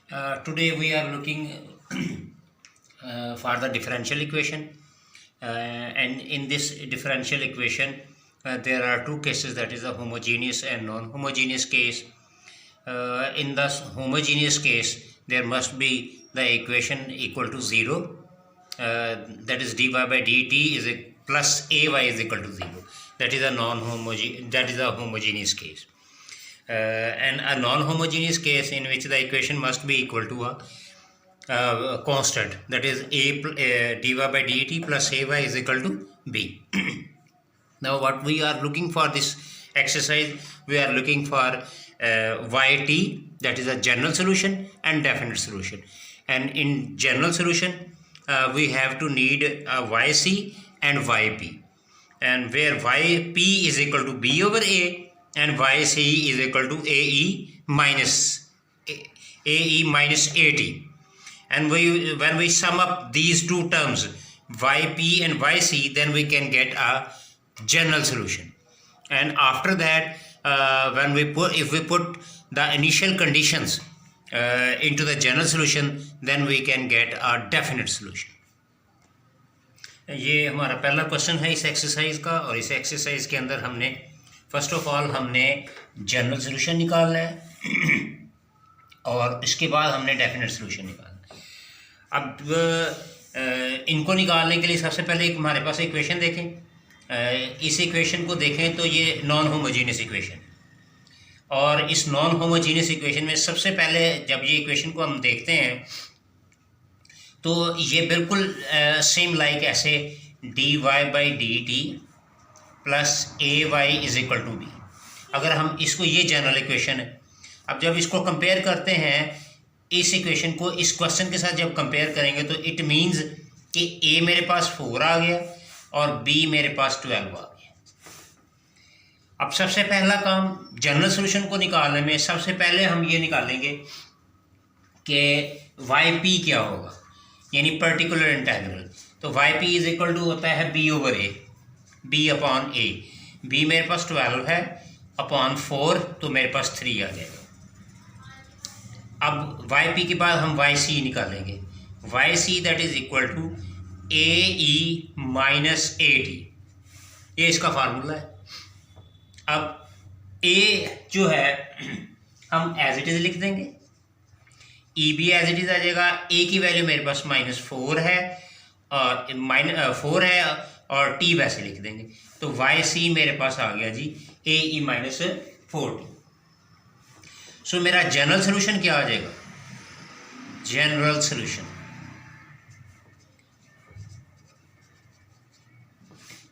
Today we are looking for the differential equation, and in this differential equation there are two cases, that is a homogeneous and non-homogeneous case. In the homogeneous case there must be the equation equal to 0, that is dy by dt is a plus ay is equal to 0. That is a homogeneous case. And a non-homogeneous case in which the equation must be equal to a constant, that is dy by dt plus ay is equal to b. Now what we are looking for this exercise, we are looking for yt, that is a general solution, and definite solution. And in general solution we have to need a yc and yp, and where yp is equal to b over a and yc is equal to ae minus at. And when we sum up these two terms, yp and yc, then we can get a general solution. And after that, if we put the initial conditions into the general solution, then we can get a definite solution. ये हमारा पहला question है इस exercise का, और इस exercise के अंदर हमने फर्स्ट ऑफ ऑल हमने जनरल सोल्यूशन निकालना है और इसके बाद हमने डेफिनेट सोल्यूशन निकालना है। अब इनको निकालने के लिए सबसे पहले हमारे पास इक्वेशन देखें। इस इक्वेशन को देखें तो ये नॉन होमोजीनियस इक्वेशन, और इस नॉन होमोजीनियस इक्वेशन में सबसे पहले जब ये इक्वेशन को हम देखते हैं तो ये बिल्कुल सेम लाइक ऐसे dy by D T plus A Y is equal to B. अगर हम इसको, ये जनरल इक्वेशन है, अब जब इसको कंपेयर करते हैं इस इक्वेशन को इस क्वेश्चन के साथ जब कंपेयर करेंगे तो इट मीन्स कि ए मेरे पास 4 आ गया और बी मेरे पास 12 आ गया। अब सबसे पहला काम जनरल सोल्यूशन को निकालने में, सबसे पहले हम ये निकालेंगे कि वाई पी क्या होगा, यानी पर्टिकुलर इंटेग्रल। तो Y P is equal to होता है B over A, B upon A. B मेरे पास 12 है अपॉन 4, तो मेरे पास 3 आ जाएगा। अब वाई पी के बाद हम वाई सी निकालेंगे। Y C that is equal to A E minus A T, ये इसका फार्मूला है। अब ए जो है हम एज इट इज लिख देंगे, ई भी एज इट इज आ जाएगा। ए की वैल्यू मेरे पास -4 है और -4 है और टी वैसे लिख देंगे, तो वाई सी मेरे पास आ गया जी ए ई माइनस 4 टी। सो मेरा जनरल सोल्यूशन क्या आ जाएगा, general solution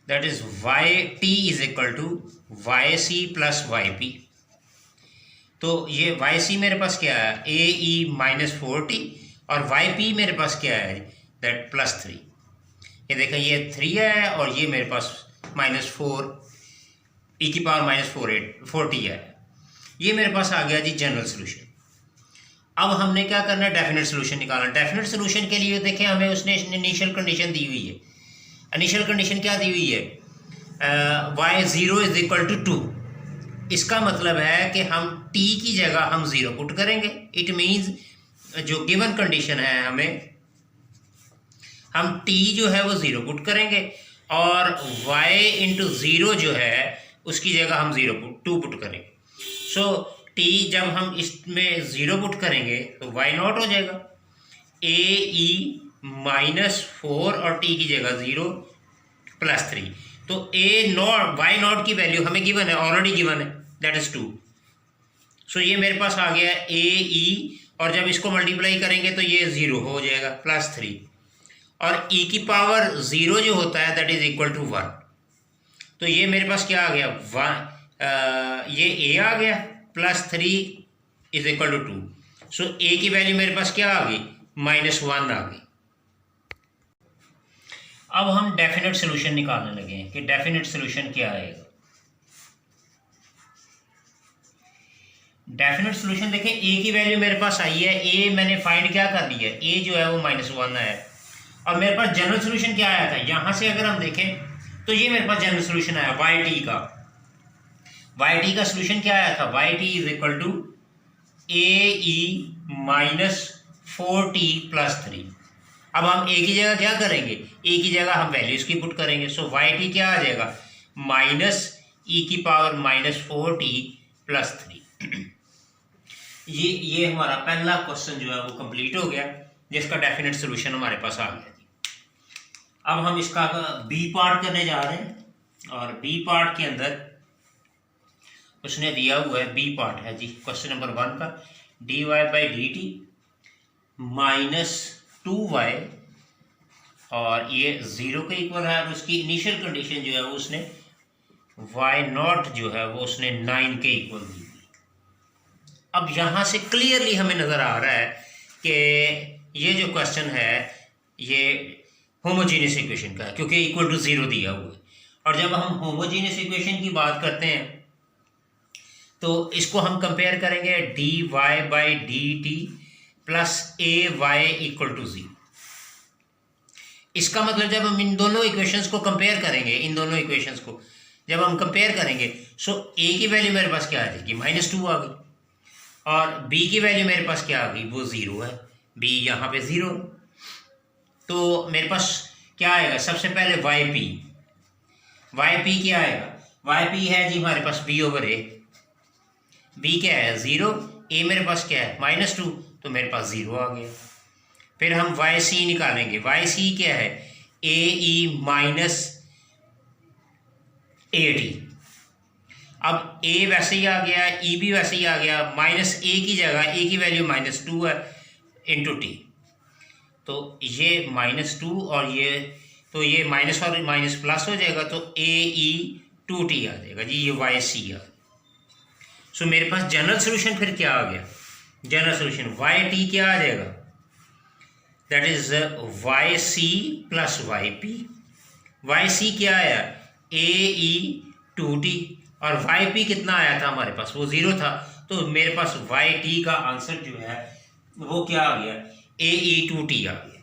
that is Y T is equal to Y C plus Y P. तो ये वाई सी मेरे पास क्या है, ए ई माइनस 4 टी, और वाई पी मेरे पास क्या है, दैट +3। ये देखें ये 3 है और ये मेरे पास -4 e की पावर -4t है। ये मेरे पास आ गया जी जनरल सोल्यूशन। अब हमने क्या करना है, डेफिनेट सोल्यूशन निकालना। डेफिनेट सोल्यूशन के लिए देखें हमें उसने इनिशियल कंडीशन दी हुई है। इनिशियल कंडीशन क्या दी हुई है, y0 इज इक्वल टू 2। इसका मतलब है कि हम t की जगह हम 0 पुट करेंगे। इट मीन्स जो गिवन कंडीशन है हमें, हम t जो है वो 0 पुट करेंगे और y इंटू 0 जो है उसकी जगह हम 2 पुट करेंगे। सो t जब हम इसमें 0 पुट करेंगे तो y0 हो जाएगा ए ई -4 और t की जगह 0 +3। तो y0 की वैल्यू हमें गिवन है, ऑलरेडी गिवन है, दैट इज 2। सो ये मेरे पास आ गया ए ई, और जब इसको मल्टीप्लाई करेंगे तो ये 0 हो जाएगा +3, और e की पावर 0 जो होता है दैट इज इक्वल टू 1। तो ये मेरे पास क्या आ गया, ये a आ गया +3 is equal to 2। So a की वैल्यू मेरे पास क्या आ गई, -1 आ गई। अब हम डेफिनेट सोल्यूशन निकालने लगे हैं कि डेफिनेट सोल्यूशन क्या आएगा। डेफिनेट सोल्यूशन देखें, a की वैल्यू मेरे पास आई है, a मैंने फाइंड क्या कर लिया है, a जो है वो -1 है, और मेरे पास जनरल सोल्यूशन क्या आया था, यहाँ से अगर हम देखें तो ये मेरे पास जनरल सोल्यूशन आया वाई टी का। वाई टी का सोल्यूशन क्या आया था, Y T is equal to A E -4t+3। अब हम ए की जगह क्या करेंगे, ए की जगह हम वैल्यूज की पुट करेंगे। सो वाई टी क्या आ जाएगा, -e⁻⁻4t+3। ये हमारा पहला क्वेश्चन जो है वो कंप्लीट हो गया, जिसका डेफिनेट सोल्यूशन हमारे पास आ गया। अब हम इसका बी पार्ट करने जा रहे हैं, और बी पार्ट के अंदर उसने दिया हुआ है, बी पार्ट है जी क्वेश्चन नंबर 1 का, dy/dt -2y, और ये 0 के इक्वल है, और उसकी इनिशियल कंडीशन जो है वो उसने y0 जो है वो उसने 9 के इक्वल दी। अब यहाँ से क्लियरली हमें नज़र आ रहा है कि ये जो क्वेश्चन है ये होमोजीनियस इक्वेशन का है, क्योंकि इक्वल टू 0 दिया हुआ है। और जब हम होमोजीनियस इक्वेशन की बात करते हैं तो इसको हम कंपेयर करेंगे dy/dt + ay = 0। इसका मतलब जब हम इन दोनों इक्वेशंस को कंपेयर करेंगे, इन दोनों इक्वेशंस को जब हम कंपेयर करेंगे, सो a की वैल्यू मेरे पास क्या आ जाएगी, -2 आ गई, और b की वैल्यू मेरे पास क्या आ गई, वो 0 है, b यहाँ पे 0। तो मेरे पास क्या आएगा, सबसे पहले yp क्या आएगा, yp है जी हमारे पास b/a, b क्या है 0, a मेरे पास क्या है -2, तो मेरे पास 0 आ गया। फिर हम yc निकालेंगे, yc क्या है ae-at। अब a वैसे ही आ गया, e भी वैसे ही आ गया, -a की जगह a की वैल्यू -2 है इंटू t, तो ये -2 और ये, तो ये माइनस और माइनस प्लस हो जाएगा, तो ae2t आ जाएगा जी, ये yc आ। सो मेरे पास जनरल सोल्यूशन फिर क्या आ गया, जनरल सोल्यूशन yt क्या आ जाएगा, that is yc + yp। yc क्या आया ae2t, और yp कितना आया था हमारे पास, वो 0 था, तो मेरे पास yt का आंसर जो है वो क्या आ गया, ae2t आ गया।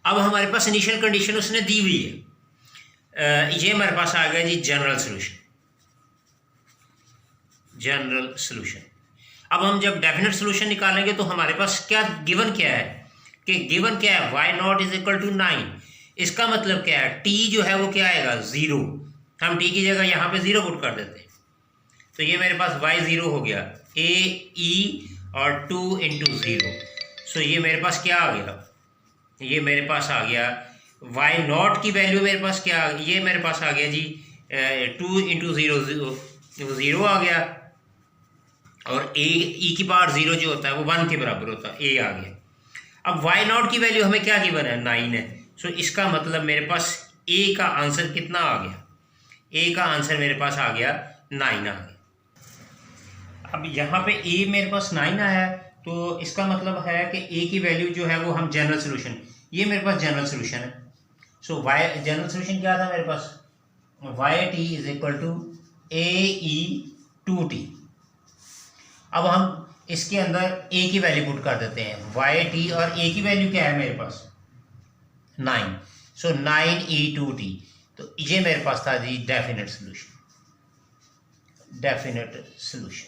अब हमारे पास इनिशियल कंडीशन उसने दी हुई है, ये हमारे पास आ गया जी जनरल सोल्यूशन, जनरल सोल्यूशन। अब हम जब डेफिनेट सोल्यूशन निकालेंगे तो हमारे पास क्या गिवन क्या है, कि गिवन क्या है y0 = 9। इसका मतलब क्या है, t जो है वो क्या आएगा 0, हम t की जगह यहाँ पे 0 पुट कर देते हैं, तो ये मेरे पास y0 हो गया, ae और 2 × 0। सो ये मेरे पास क्या आ गया, ये मेरे पास आ गया y0 की वैल्यू मेरे पास क्या, ये मेरे पास आ गया जी 2 × 0 0 आ गया, और e⁻0 जो होता है वो 1 के बराबर होता है, a आ गया। अब y0 की वैल्यू हमें क्या गिवन है, 9 है। सो इसका मतलब मेरे पास a का आंसर कितना आ गया, a का आंसर मेरे पास आ गया 9 आ गया। अब यहाँ पे a मेरे पास 9 आया, तो इसका मतलब है कि a की वैल्यू जो है वो हम जनरल सोल्यूशन, ये मेरे पास जनरल सोल्यूशन है। सो जनरल सोल्यूशन क्या था मेरे पास, yt = ae2t। अब हम इसके अंदर a की वैल्यू पुट कर देते हैं, yt और a की वैल्यू क्या है मेरे पास 9, सो 9e2t। तो ये मेरे पास था जी डेफिनेट सोल्यूशन, डेफिनेट सोल्यूशन।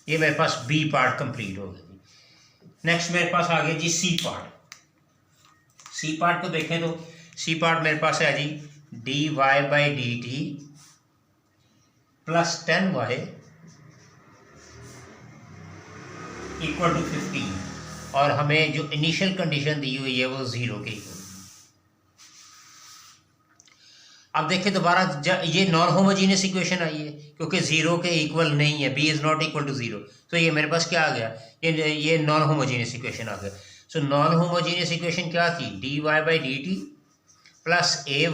ये मेरे पास बी पार्ट कंप्लीट हो गया। नेक्स्ट मेरे पास आ गया जी सी पार्ट। सी पार्ट को देखें तो सी पार्ट मेरे पास है जी dy/dt + 10y = 15, और हमें जो इनिशियल कंडीशन दी हुई है वो 0 के इक्वल। अब देखें दोबारा, ये नॉन होमोजीनियस इक्वेशन आई है, क्योंकि 0 के इक्वल नहीं है, b ≠ = 0, तो ये मेरे पास क्या आ गया, ये नॉन होमोजीनियस इक्वेशन आ गया। सो नॉन होमोजीनियस इक्वेशन क्या थी, dy/dt + ay =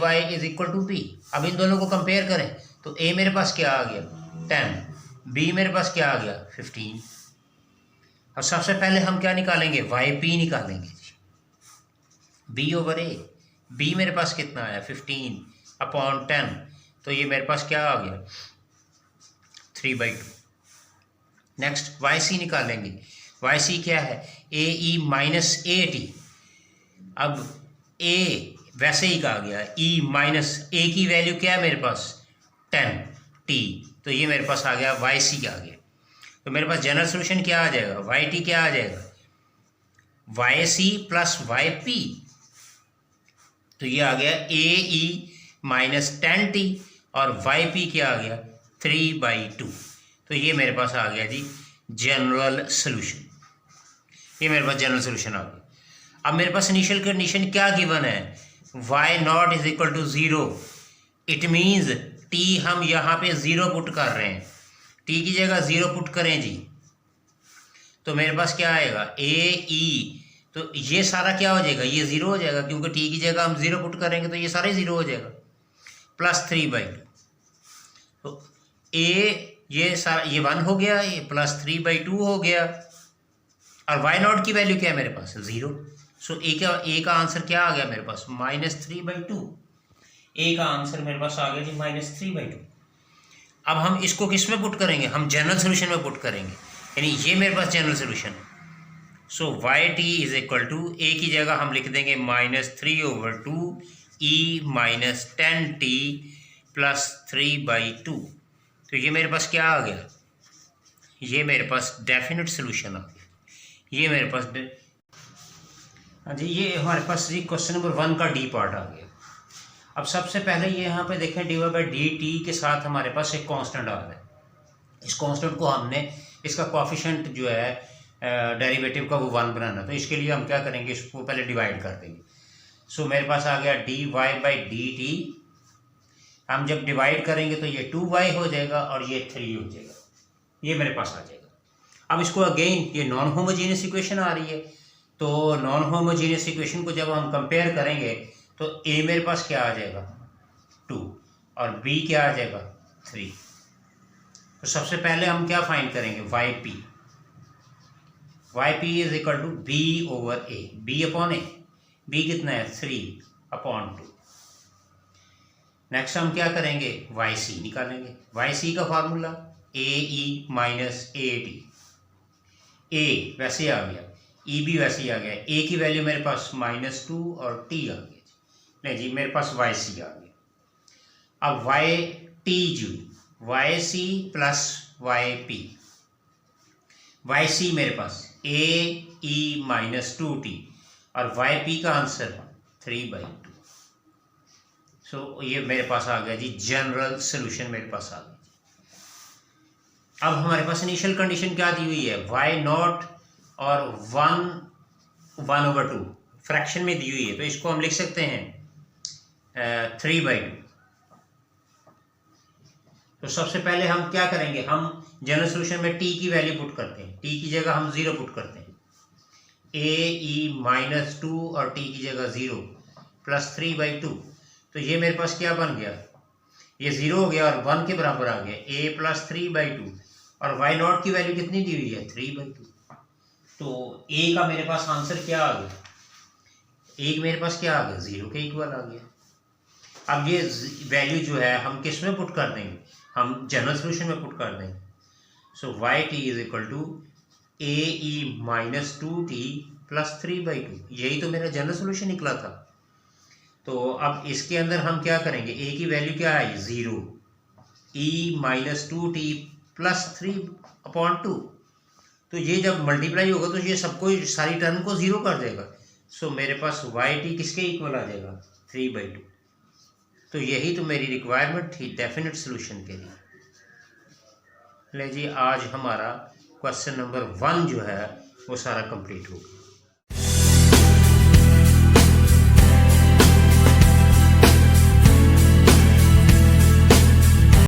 b। अब इन दोनों को कंपेयर करें तो a मेरे पास क्या आ गया 10, b मेरे पास क्या आ गया 15। अब सबसे पहले हम क्या निकालेंगे, yp निकालेंगे, b/a। b मेरे पास कितना आया 15/10, तो ये मेरे पास क्या आ गया 3/2। नेक्स्ट yc निकालेंगे, yc क्या है ae-at। अब a वैसे ही कहा गया, e - a की वैल्यू क्या है मेरे पास 10 t, तो तो ये मेरे पास आ गया वाई सी आ गया। तो मेरे पास जनरल सोल्यूशन क्या आ जाएगा, वाई टी क्या आ जाएगा, Y C plus Y P. तो ये आ गया ए ई माइनस 10t और वाई पी क्या आ गया 3/2। तो ये मेरे पास आ गया जी जनरल सोल्यूशन। ये मेरे पास जनरल सोल्यूशन आ गया। अब मेरे पास इनिशियल कंडीशन क्या गिवन है, Y naught is equal to 0। It means T हम यहाँ पे 0 पुट कर रहे हैं, टी की जगह 0 पुट करें जी, तो मेरे पास क्या आएगा ए ई। तो ये सारा क्या हो जाएगा, ये 0 हो जाएगा क्योंकि टी की जगह हम 0 पुट करेंगे तो ये सारे 0 हो जाएगा, प्लस 3/2। तो ए ये सारा ये 1 हो गया, ये प्लस 3/2 हो गया, और वाई नॉट की वैल्यू क्या है मेरे पास 0। सो ए का आंसर क्या आ गया मेरे पास -3/2। ए का आंसर मेरे पास आ गया जी -3/2। अब हम इसको किस में पुट करेंगे, हम जनरल सोल्यूशन में पुट करेंगे, यानी ये मेरे पास जनरल सोल्यूशन है। So y T is equal to A की जगह हम लिख देंगे -3/2 ई माइनस 10t प्लस 3/2। तो ये मेरे पास क्या आ गया, ये मेरे पास डेफिनेट सोल्यूशन आ गया। ये मेरे पास हाँ जी, ये हमारे पास जी क्वेश्चन नंबर 1 का डी पार्ट आ गया। अब सबसे पहले ये यहाँ पे देखें dy/dt के साथ हमारे पास एक कांस्टेंट आ रहा है। इस कांस्टेंट को हमने इसका कोएफिशिएंट जो है डेरिवेटिव का वो 1 बनाना, तो इसके लिए हम क्या करेंगे, इसको पहले डिवाइड कर देंगे। सो मेरे पास आ गया dy/dt। हम जब डिवाइड करेंगे तो ये 2y हो जाएगा और ये 3 हो जाएगा, ये मेरे पास आ जाएगा। अब इसको अगेन ये नॉन होमोजीनियस इक्वेशन आ रही है, तो नॉन होमोजीनियस इक्वेशन को जब हम कंपेयर करेंगे तो a मेरे पास क्या आ जाएगा 2 और b क्या आ जाएगा 3। तो सबसे पहले हम क्या फाइंड करेंगे, yp is equal to b/a, b/a, b कितना है 3/2। नेक्स्ट हम क्या करेंगे, yc निकालेंगे। yc का formula ae minus at, a वैसे आ गया, e भी वैसे ही आ गया, a की वैल्यू मेरे पास -2 और t आ गया। नहीं जी, मेरे पास yc आ गया। अब yt जो yc प्लस yp, yc मेरे पास ae माइनस 2t और yp का आंसर 3/2। सो ये मेरे पास आ गया जी जनरल सोल्यूशन मेरे पास आ गया। अब हमारे पास इनिशियल कंडीशन क्या दी हुई है, वाई नॉट और 1/2 फ्रैक्शन में दी हुई है, तो इसको हम लिख सकते हैं 3/2। तो सबसे पहले हम क्या करेंगे, हम जनरल सोल्यूशन में t की वैल्यू पुट करते हैं, t की जगह हम 0 पुट करते हैं, ae माइनस 2 और t की जगह 0 प्लस 3/2। तो ये मेरे पास क्या बन गया, ये 0 हो गया और 1 के बराबर आ गया, a प्लस 3/2 और वाई नॉट की वैल्यू कितनी दी हुई है 3/2। तो a का मेरे पास आंसर क्या आ गया, a मेरे पास क्या आ गया 0 के इक्वल आ गया। अब ये वैल्यू जो है हम किस में पुट कर देंगे, हम जनरल सोल्यूशन में पुट कर देंगे। So y T is equal to ae minus 2t plus 3/2, यही तो मेरा जनरल सोल्यूशन निकला था। तो अब इसके अंदर हम क्या करेंगे, a की वैल्यू क्या है 0, e माइनस 2t प्लस 3/2। तो ये जब मल्टीप्लाई होगा तो ये सबको सारी टर्म को 0 कर देगा। सो मेरे पास वाई टी किसके इक्वल आ जाएगा 3/2। तो यही तो मेरी रिक्वायरमेंट थी डेफिनेट सोल्यूशन के लिए। ले जी, आज हमारा क्वेश्चन नंबर 1 जो है वो सारा कंप्लीट हो गया।